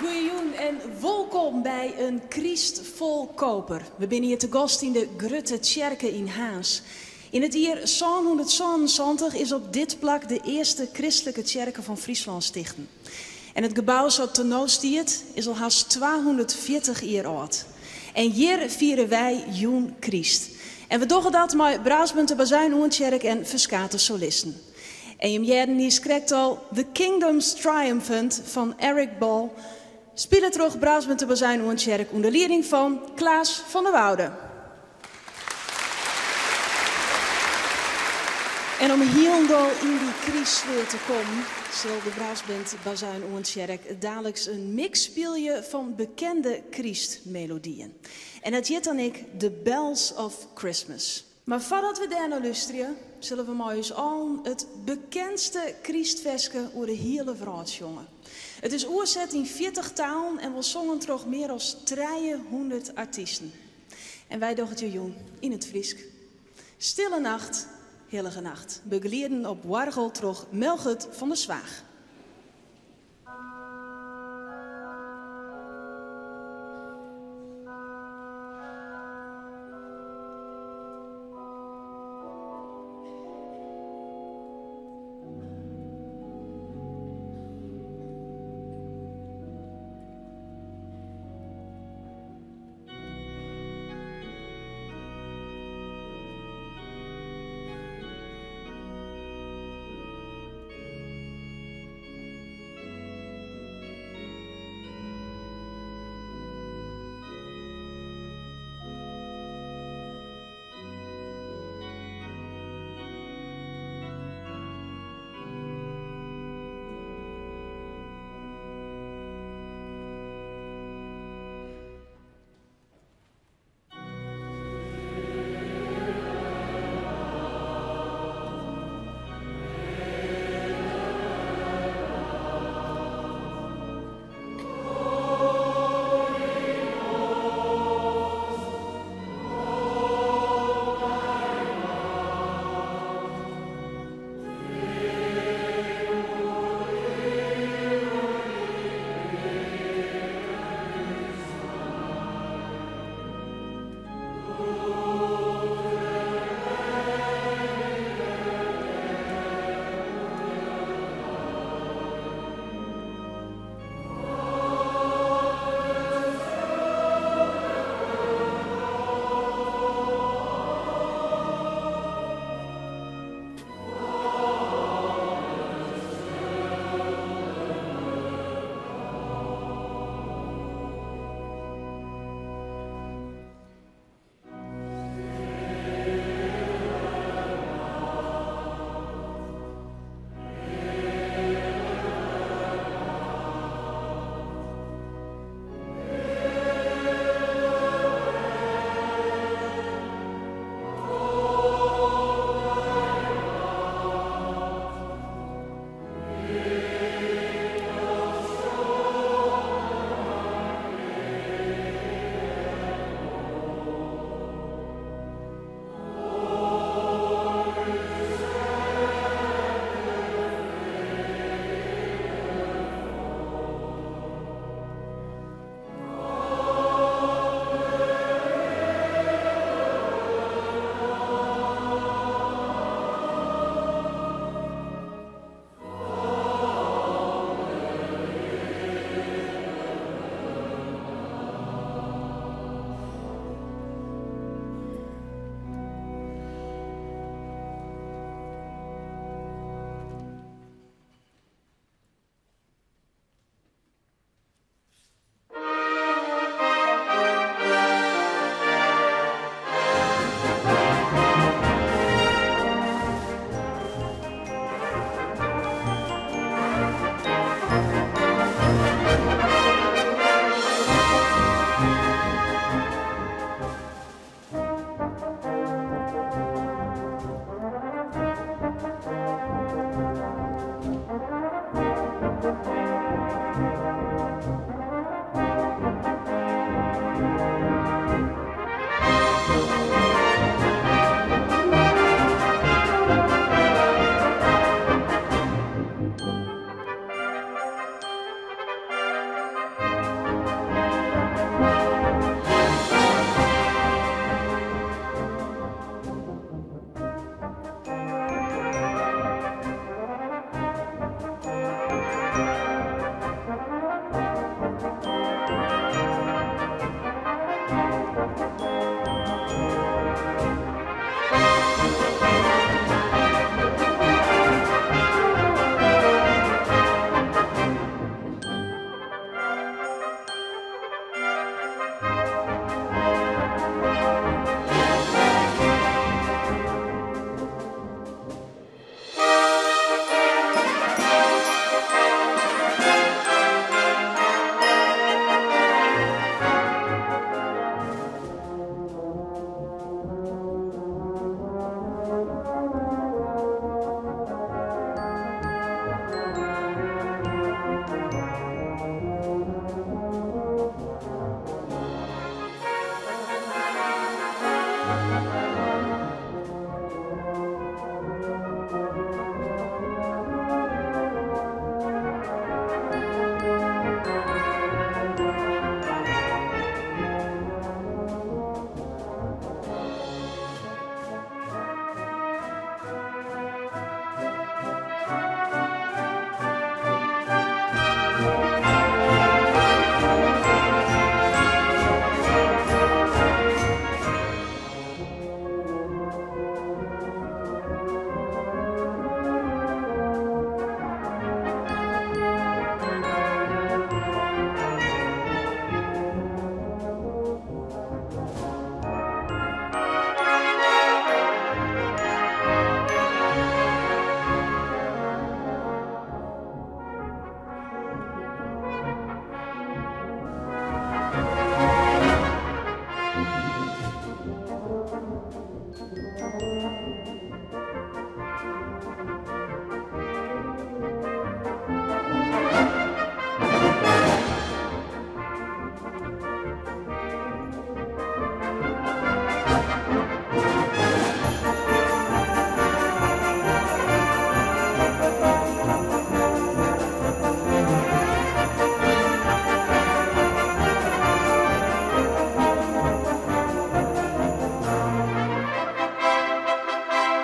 Goeiejoen en welkom bij een Christvolkoper. We zijn hier te gast in de Grutte Tjerke in Haas. In het jaar 1777 is op dit plak de eerste christelijke tjerke van Friesland stichten. En het gebouw zoals te nou stiert is al haast 240 jaar oud. En hier vieren wij Joen Christ. En we doen dat met Braasbunte Bazuin Oentjerk en Verskate solisten. En je jaren is krijgt al The Kingdoms Triumphant van Eric Ball. Spelen terug Braasbunte Bazuin Oentjerk onder leiding van Klaas van der Woude. En om helemaal in die crisis te komen, zal de Braasband Bazuin Oentjerk dadelijk een mix spelen van bekende Christmelodieën. En dat heet dan ik The Bells of Christmas. Maar voordat we daar naar luisteren, zullen we maar eens al het bekendste Christveske over de hele wereld zongen. Het is oorzet in 40 talen en we zongen toch meer dan 300 artiesten. En wij doen het jong in het Friesk. Stille nacht, heilige nacht. Begeleiden op wargel troch Melgut van der Zwaag.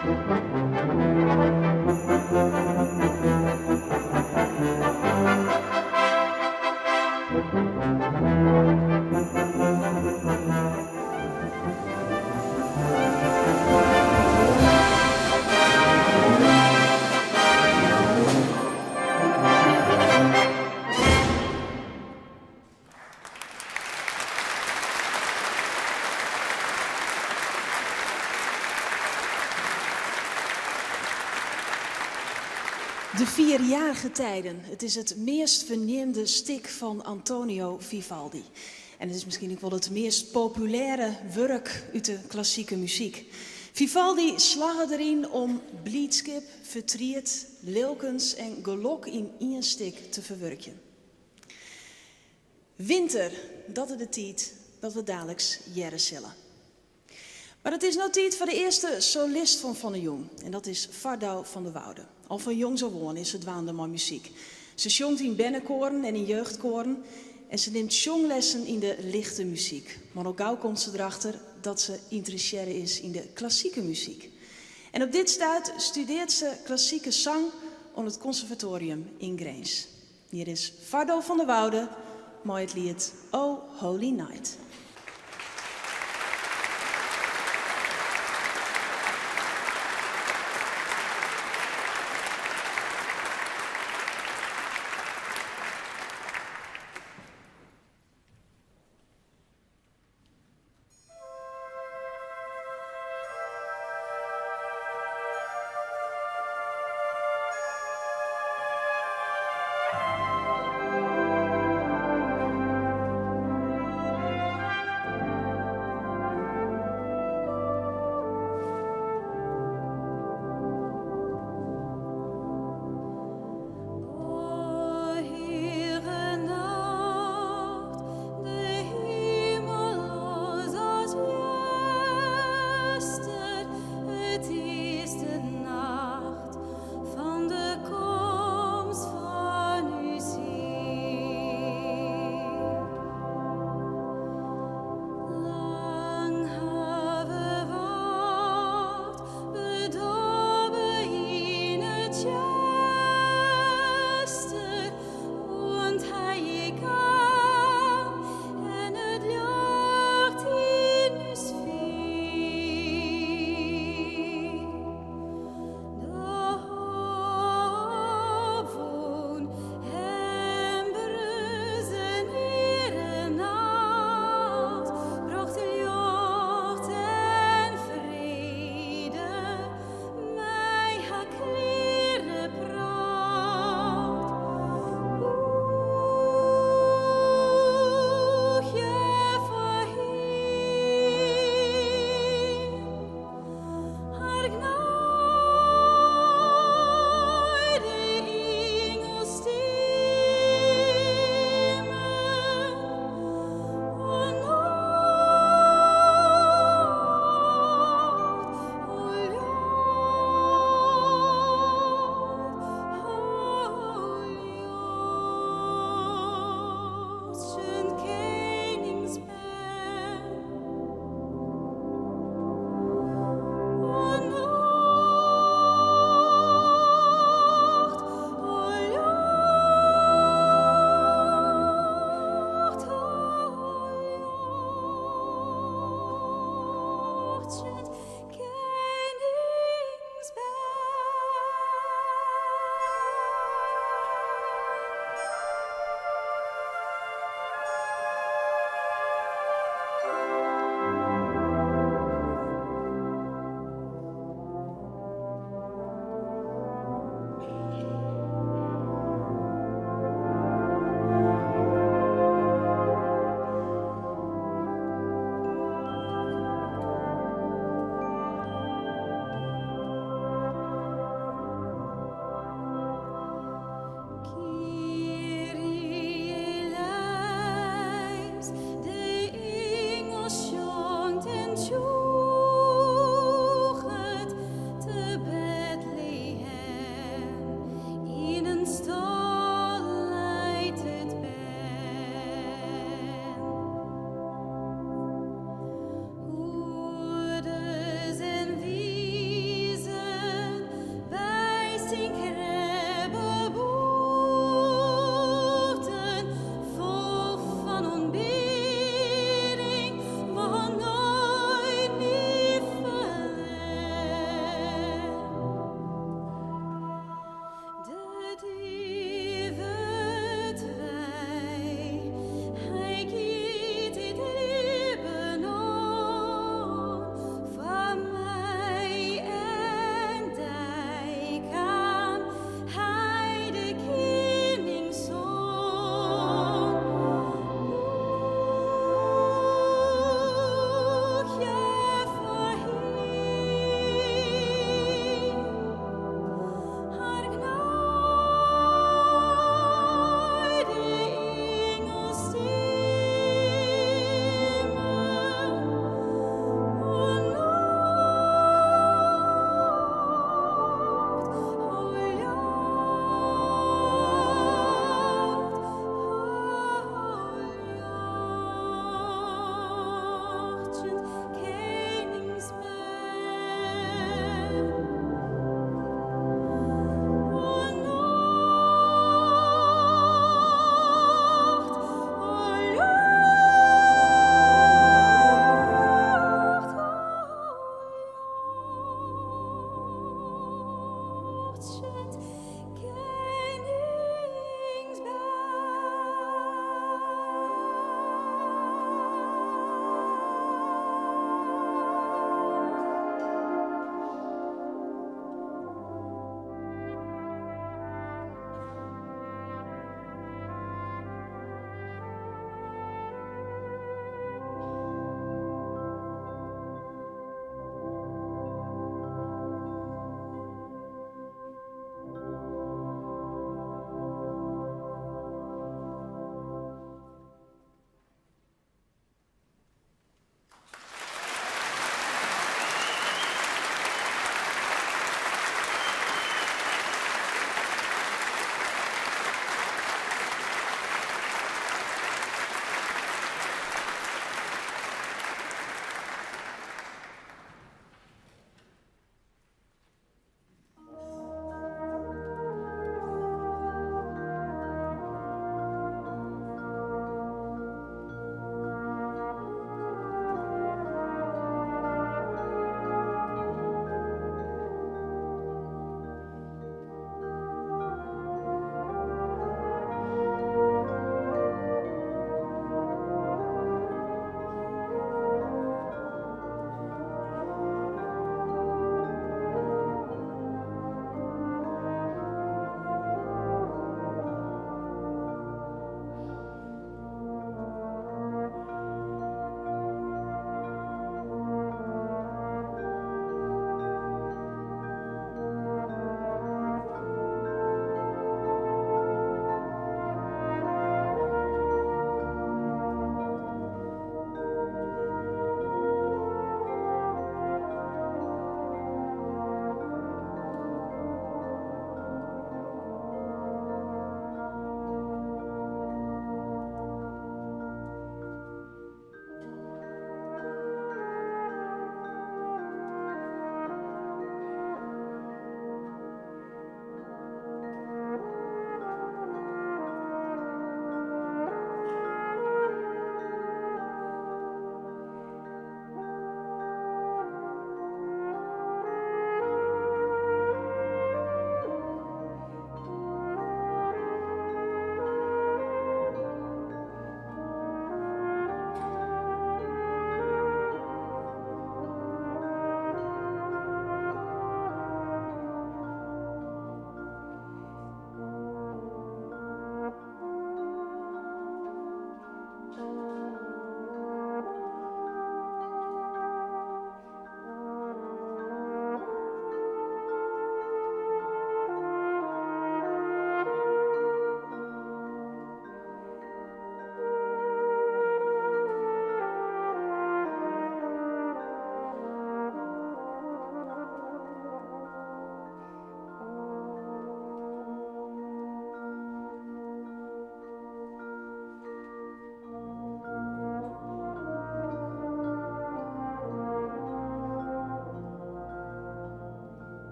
De vierjarige tijden. Het is het meest verneemde stuk van Antonio Vivaldi. En het is misschien ook wel het meest populaire werk uit de klassieke muziek. Vivaldi slaagde erin om blijdschap, verdriet, lilkens en geluk in één stuk te verwerken. Winter, dat is de tijd dat we dadelijk jaren zullen. Maar het is nou tijd voor de eerste solist van de Jong. En dat is Vardou van der Woude. Al van jongs af aan is het waande maar muziek. Ze zongt in bennenkoren en in jeugdkoren. En ze neemt zonglessen in de lichte muziek. Maar ook gauw komt ze erachter dat ze geïnteresseerd is in de klassieke muziek. En op dit stuit studeert ze klassieke zang op het conservatorium in Grains. Hier is Vardou van der Woude, mooi het lied Oh Holy Night.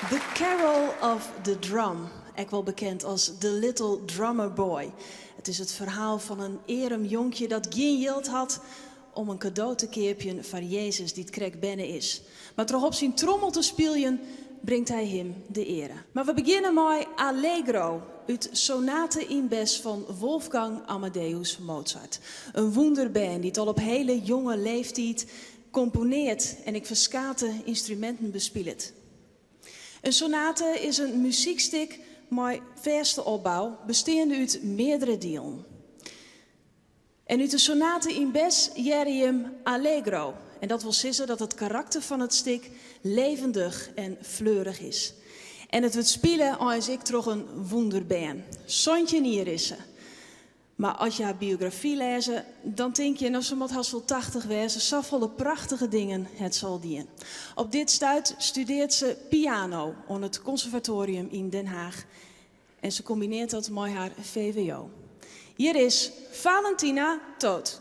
The Carol of the Drum, ook wel bekend als The Little Drummer Boy. Het is het verhaal van een erem jonkje dat geen geld had om een cadeau te keerpjen van Jezus die het krek binnen is. Maar toch op zijn trommel te spelen brengt hij hem de ere. Maar we beginnen met Allegro, uit Sonate in Bes van Wolfgang Amadeus Mozart. Een wonderband die het al op hele jonge leeftijd componeert en ik verskate instrumenten bespielt. Een sonate is een muziekstuk met vaste opbouw, bestaande uit meerdere delen. En uit de sonate in Bes jere je hem Allegro. En dat wil zeggen dat het karakter van het stuk levendig en fleurig is. En het wordt spelen als ik toch een wonderband. Sontje hier is ze. Maar als je haar biografie leest, dan denk je, nou, ze moet haast wel 80 wezen, zoveel prachtige dingen het zal dienen. Op dit stuit studeert ze piano aan het conservatorium in Den Haag. En ze combineert dat met haar VWO. Hier is Valentina Toot.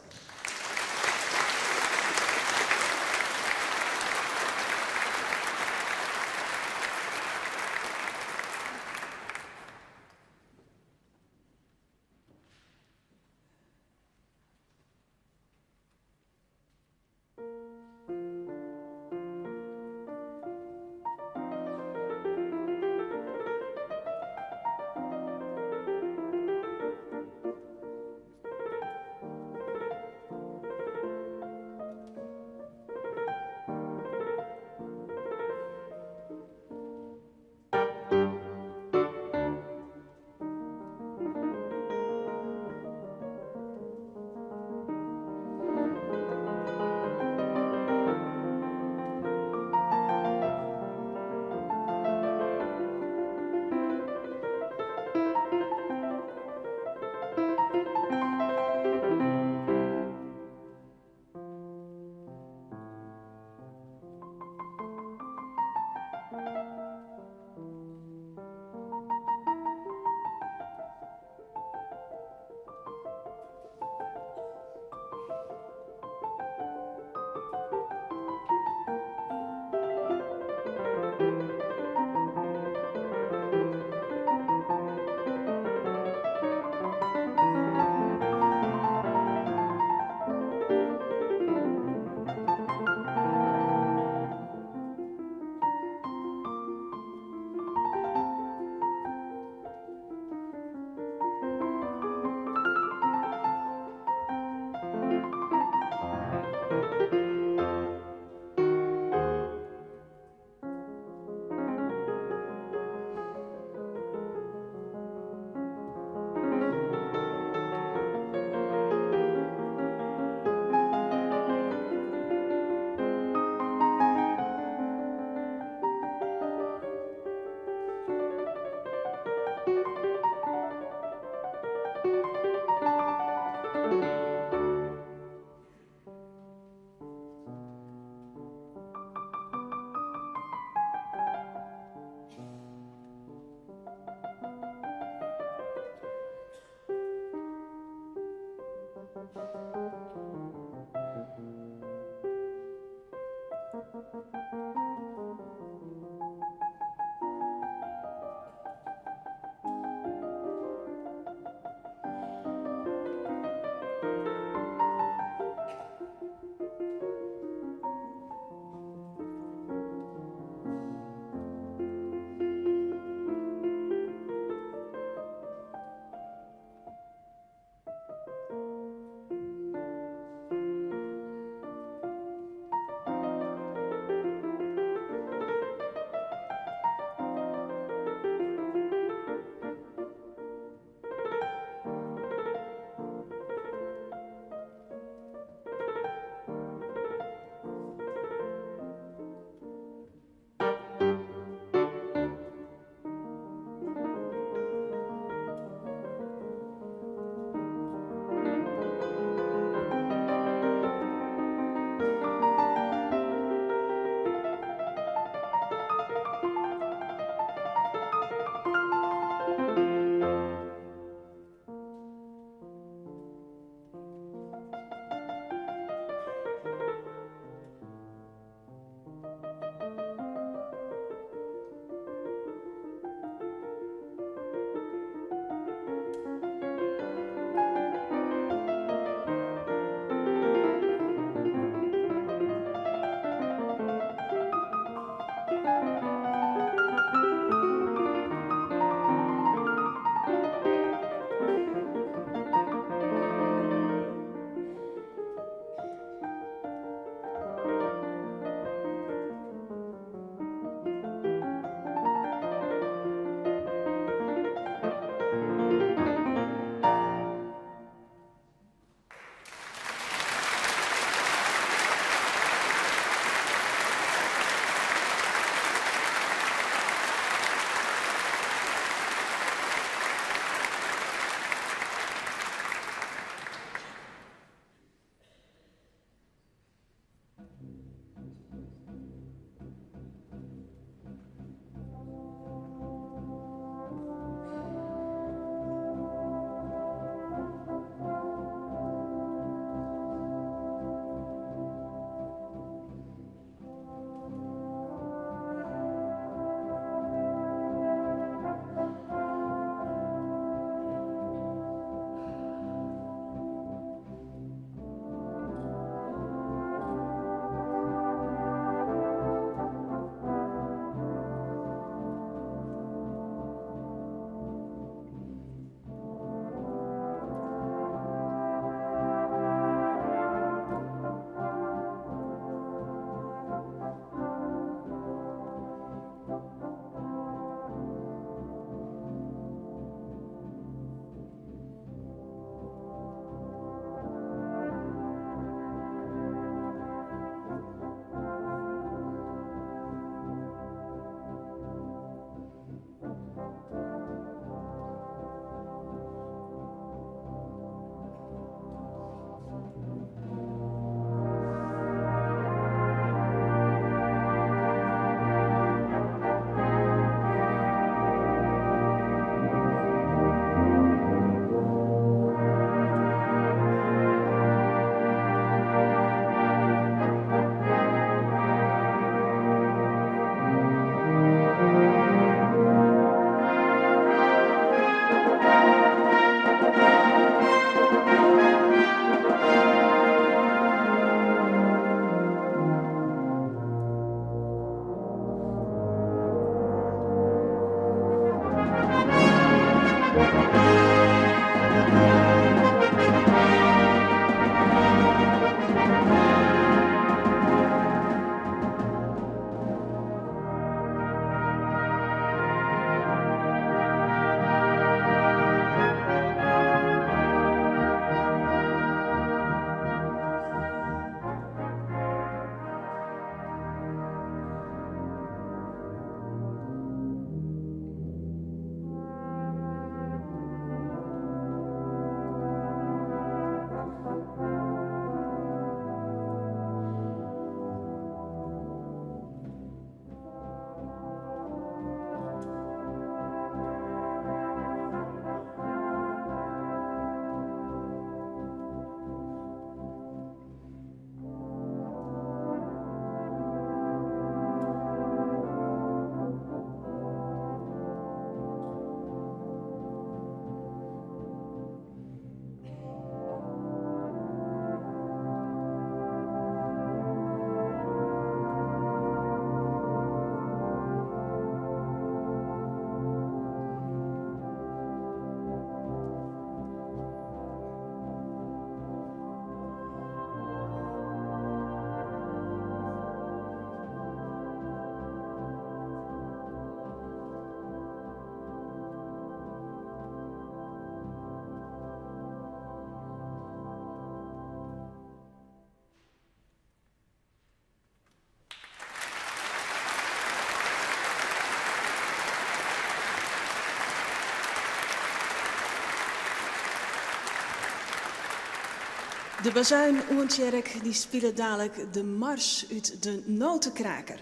De bazuin Oentjerk die spelen dadelijk de mars uit de notenkraker.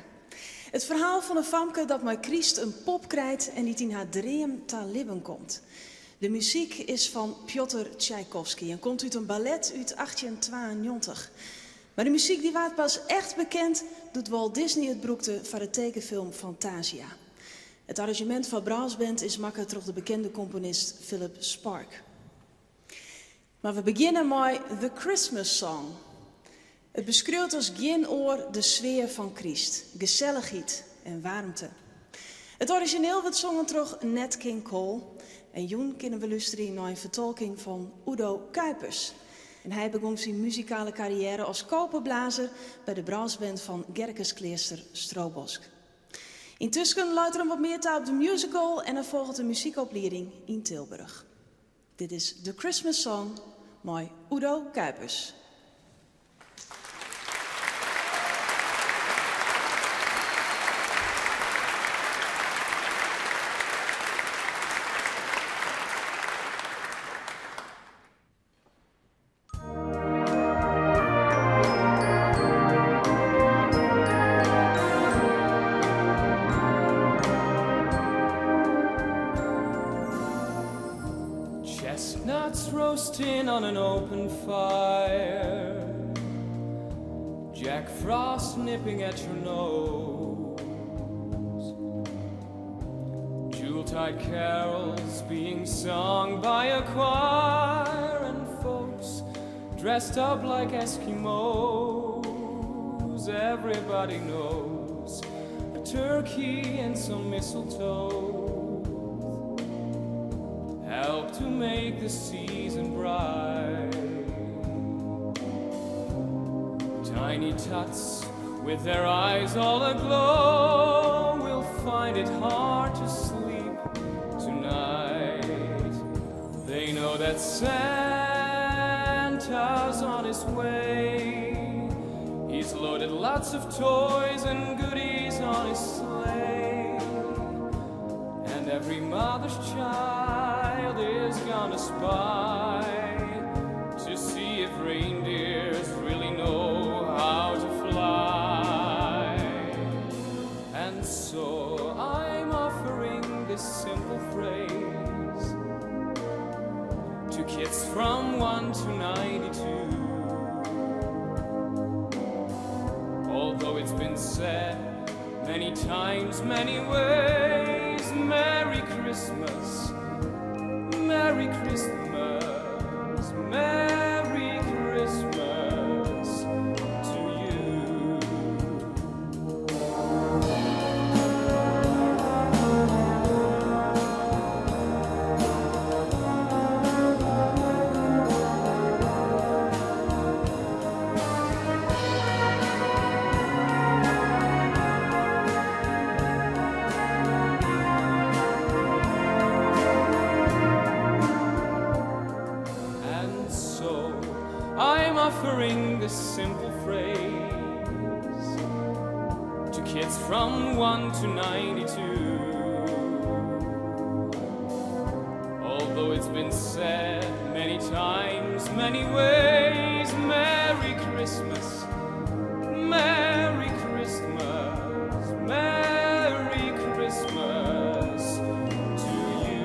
Het verhaal van een famke dat met Christ een pop krijgt en die in haar dream te leven komt. De muziek is van Piotr Tchaikovsky en komt uit een ballet uit 1892. Maar de muziek die waard pas echt bekend doet Walt Disney het broekte van de tekenfilm Fantasia. Het arrangement van Brassband is makkelijk door de bekende componist Philip Spark. Maar we beginnen met The Christmas Song. Het beschreeuwt als geen oor de sfeer van Christ, gezelligheid en warmte. Het origineel wordt zongen door Nat King Cole. En Joen kunnen we luisteren naar een vertolking van Udo Kuipers. En hij begon zijn muzikale carrière als koperblazer bij de brassband van Gerkes Kleester Strobosk. Intussen luidt er hem wat meer taal op de musical en er volgt een muziekopleiding in Tilburg. Dit is The Christmas Song met Udo Kuipers. Chestnuts roasting on an open fire, Jack Frost nipping at your nose, Yuletide carols being sung by a choir, and folks dressed up like Eskimos. Everybody knows a turkey and some mistletoe help to make the season bright. Tiny tots with their eyes all aglow will find it hard to sleep tonight. They know that Santa's on his way. He's loaded lots of toys and goodies on his sleigh, and every mother's child is gonna spy to see if reindeers really know how to fly. And so I'm offering this simple phrase to kids from 1 to 92. Although it's been said many times, many ways, Merry Christmas, Merry Christmas, Merry Christmas to you. I'm offering this simple phrase to kids from 1 to 92. Although it's been said many times, many ways, Merry Christmas, Merry Christmas, Merry Christmas to you.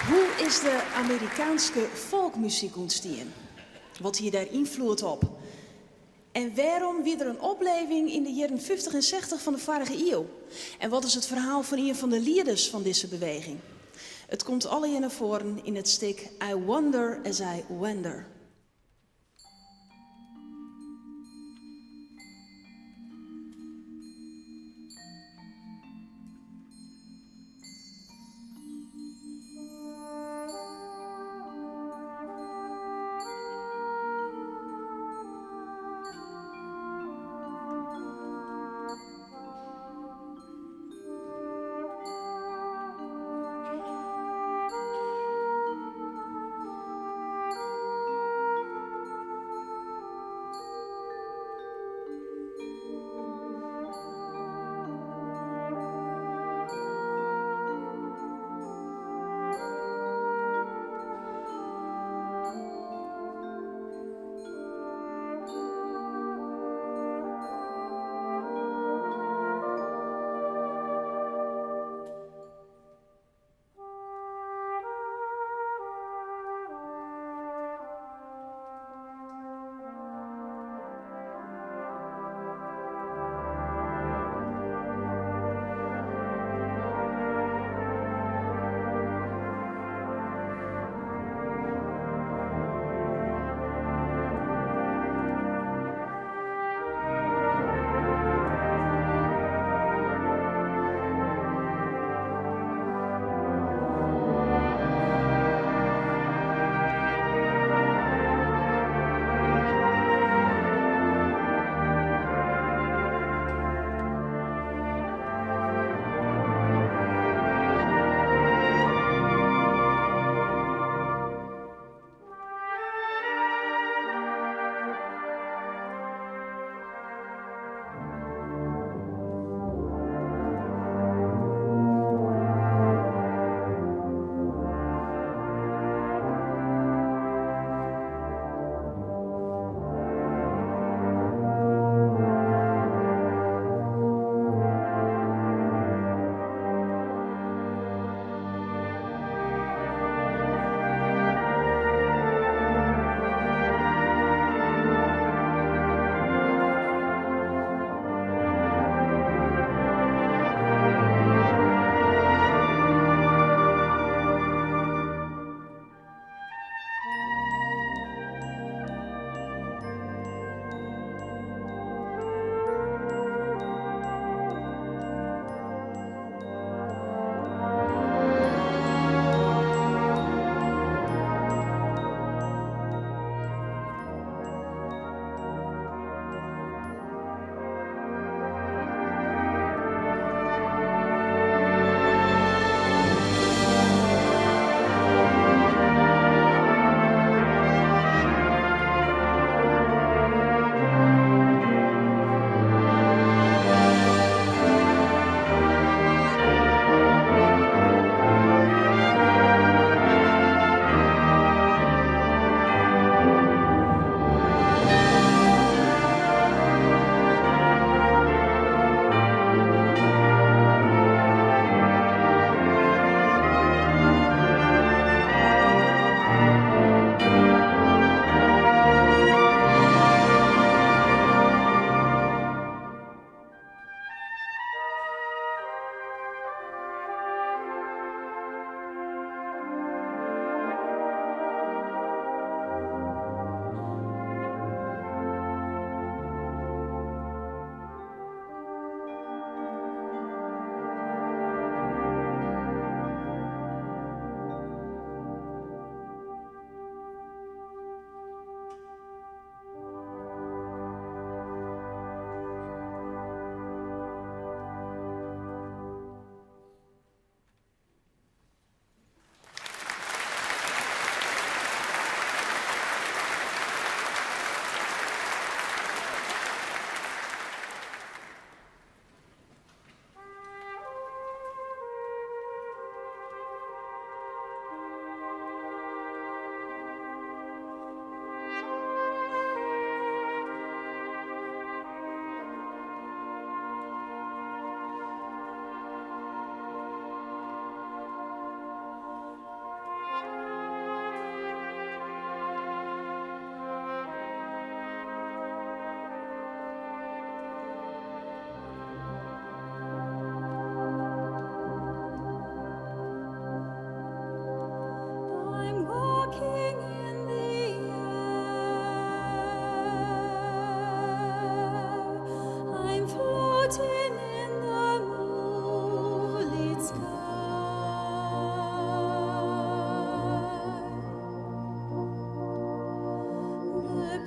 Hoe is de Amerikaanse folkmuziek ontstaan? Wat hier daar invloed op? En waarom weer er een opleving in de jaren 50 en 60 van de vorige eeuw? En wat is het verhaal van een van de leiders van deze beweging? Het komt alle naar voren in het stuk I Wonder as I Wander.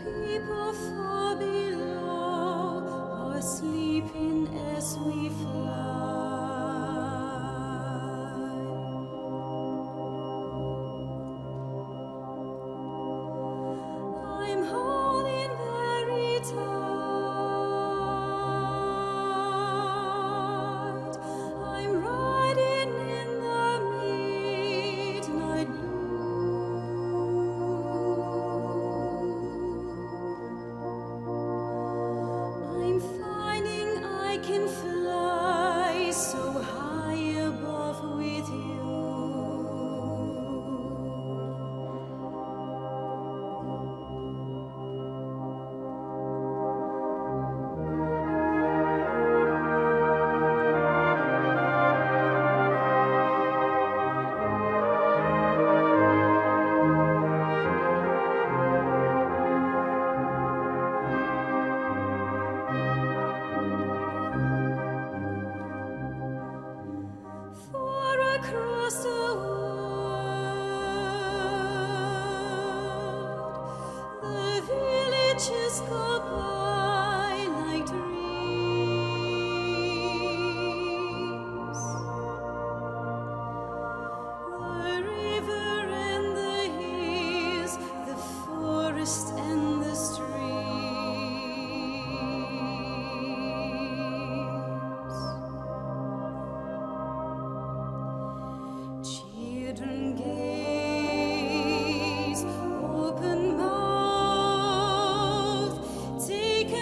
people far below are sleeping as we fly. I'm holding very tight. I'm riding in the midnight blue. I'm finding I can fly so high above with you. For across the world, the villages go by like dreams. The river and the hills, the forest and the streams. Children gaze, open mouth, taken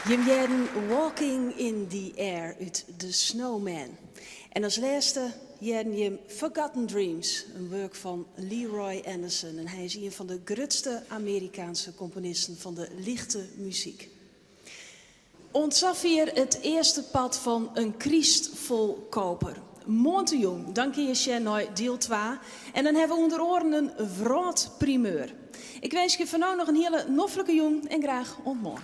Je werden Walking in the Air uit The Snowman. En als laatste jaren je Forgotten Dreams, een werk van Leroy Anderson. En hij is een van de grootste Amerikaanse componisten van de lichte muziek. Ontzafvier het eerste pad van een Christ vol koper. Montejong, dan kun je zien naar deel 2. En dan hebben we onder oren een vroad primeur. Ik wens je van nu nog een hele noffelijke jong en graag ontmoet.